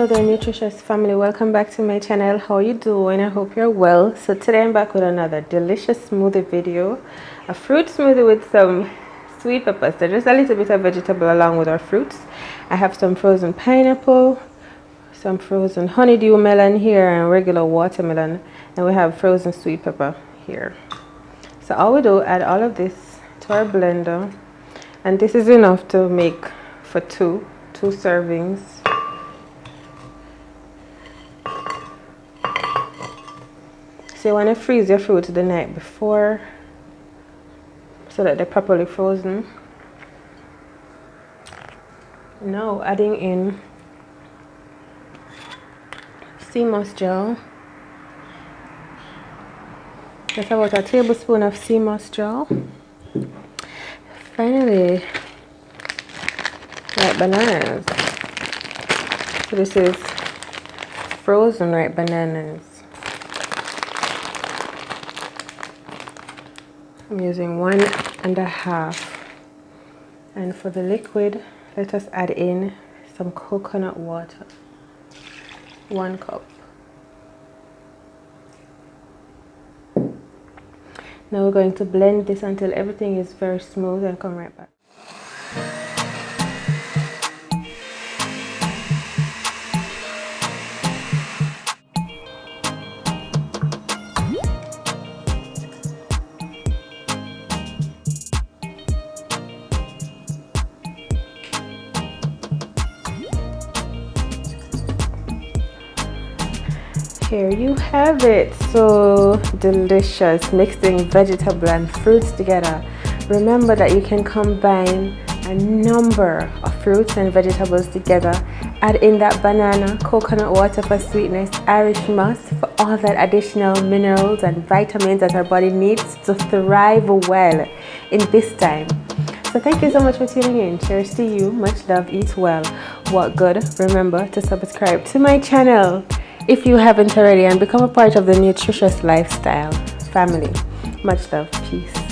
Hello there, Nutritious family. Welcome back to my channel. How you doing? I hope you're well. So today I'm back with another delicious smoothie video. A fruit smoothie with some sweet peppers. So just a little bit of vegetable along with our fruits. I have some frozen pineapple, some frozen honeydew melon here, and regular watermelon. And we have frozen sweet pepper here. So all we do, add all of this to our blender. And this is enough to make for two servings. So you want to freeze your fruit the night before so that they're properly frozen. Now adding in sea moss gel. That's about a tablespoon of sea moss gel. Finally, ripe bananas. So this is frozen ripe bananas. I'm using 1.5, and for the liquid, let us add in some coconut water, 1 cup. Now we're going to blend this until everything is very smooth and come right back. Here you have it, so delicious, mixing vegetable and fruits together. Remember that you can combine a number of fruits and vegetables together. Add in that banana, coconut water for sweetness, Irish moss for all that additional minerals and vitamins that our body needs to thrive well in this time. So thank you so much for tuning in. Cheers to you. Much love. Eat well. What good. Remember to subscribe to my channel if you haven't already, and become a part of the Nutritious lifestyle family. Much love. Peace.